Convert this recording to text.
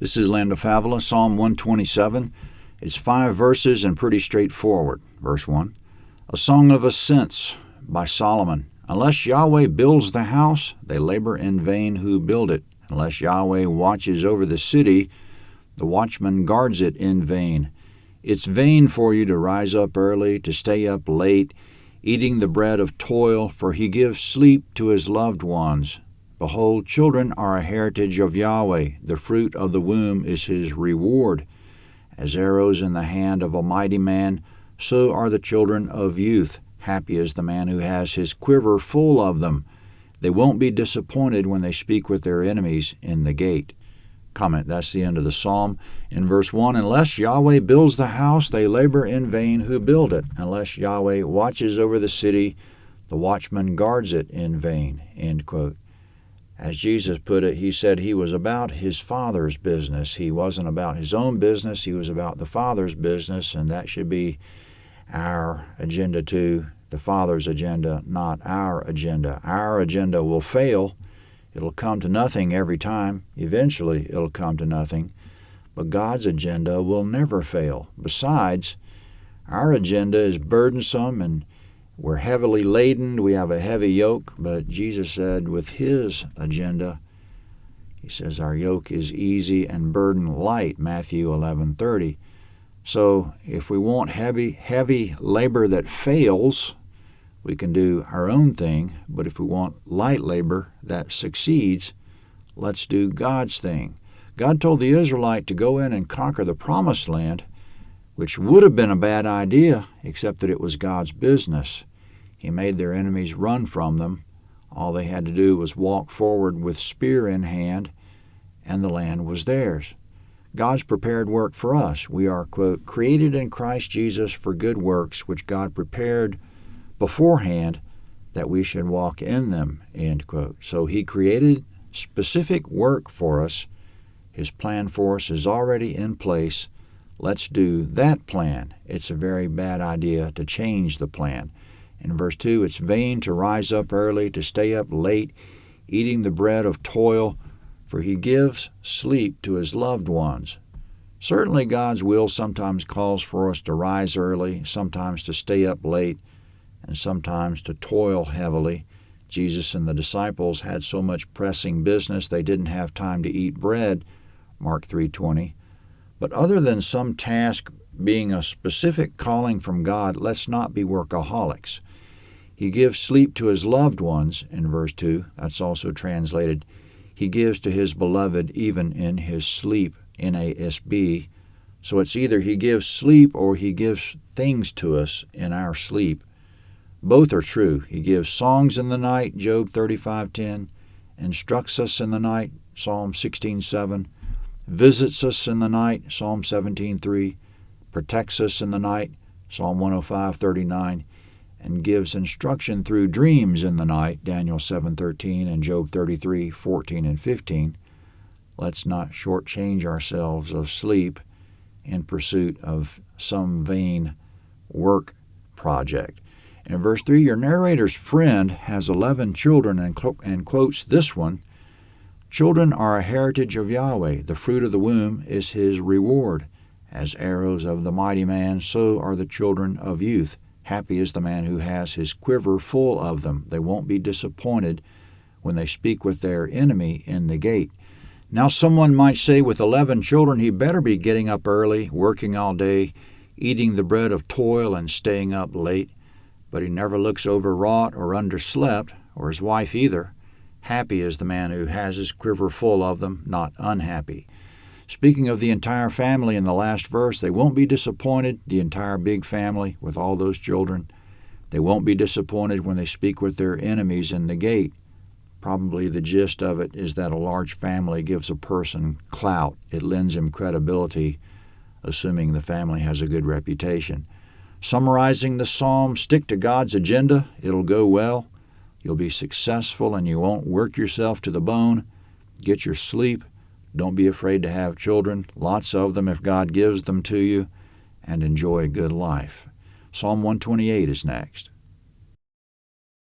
This is Land of Havilah, Psalm 127. It's 5 verses and pretty straightforward. Verse 1, A Song of Ascents by Solomon. Unless Yahweh builds the house, they labor in vain who build it. Unless Yahweh watches over the city, the watchman guards it in vain. It's vain for you to rise up early, to stay up late, eating the bread of toil, for he gives sleep to his loved ones. Behold, children are a heritage of Yahweh. The fruit of the womb is his reward. As arrows in the hand of a mighty man, so are the children of youth. Happy is the man who has his quiver full of them. They won't be disappointed when they speak with their enemies in the gate. Comment, that's the end of the psalm. In verse 1, Unless Yahweh builds the house, they labor in vain who build it. Unless Yahweh watches over the city, the watchman guards it in vain. End quote. As Jesus put it, he said he was about his Father's business. He wasn't about his own business. He was about the Father's business, and that should be our agenda too, the Father's agenda, not our agenda. Our agenda will fail. It'll come to nothing every time. Eventually, it'll come to nothing. But God's agenda will never fail. Besides, our agenda is burdensome and we're heavily laden. We have a heavy yoke. But Jesus said with his agenda, he says our yoke is easy and burden light, Matthew 11:30. So if we want heavy labor that fails, we can do our own thing, but if we want light labor that succeeds, let's do God's thing. God told the Israelite to go in and conquer the Promised Land, which would have been a bad idea, except that it was God's business. He made their enemies run from them. All they had to do was walk forward with spear in hand, and the land was theirs. God's prepared work for us. We are, quote, created in Christ Jesus for good works, which God prepared beforehand that we should walk in them, end quote. So he created specific work for us. His plan for us is already in place. Let's do that plan. It's a very bad idea to change the plan. In verse 2, it's vain to rise up early, to stay up late, eating the bread of toil, for he gives sleep to his loved ones. Certainly God's will sometimes calls for us to rise early, sometimes to stay up late, and sometimes to toil heavily. Jesus and the disciples had so much pressing business they didn't have time to eat bread, Mark 3:20. But other than some task being a specific calling from God, let's not be workaholics. He gives sleep to his loved ones, in verse 2. That's also translated, he gives to his beloved even in his sleep, NASB. So it's either he gives sleep or he gives things to us in our sleep. Both are true. He gives songs in the night, Job 35:10, instructs us in the night, Psalm 16:7, visits us in the night, Psalm 17:3, protects us in the night, Psalm 105:39, and gives instruction through dreams in the night, Daniel 7:13 and Job 33:14 and 15. Let's not shortchange ourselves of sleep in pursuit of some vain work project. In verse 3, your narrator's friend has 11 children and quotes this one, Children are a heritage of Yahweh. The fruit of the womb is his reward. As arrows of the mighty man, so are the children of youth. Happy is the man who has his quiver full of them. They won't be disappointed when they speak with their enemy in the gate. Now someone might say with 11 children, he better be getting up early, working all day, eating the bread of toil and staying up late. But he never looks overwrought or underslept, or his wife either. Happy is the man who has his quiver full of them, not unhappy. Speaking of the entire family in the last verse, they won't be disappointed, the entire big family with all those children. They won't be disappointed when they speak with their enemies in the gate. Probably the gist of it is that a large family gives a person clout. It lends him credibility, assuming the family has a good reputation. Summarizing the psalm, stick to God's agenda. It'll go well. You'll be successful and you won't work yourself to the bone. Get your sleep. Don't be afraid to have children, lots of them if God gives them to you, and enjoy a good life. Psalm 128 is next.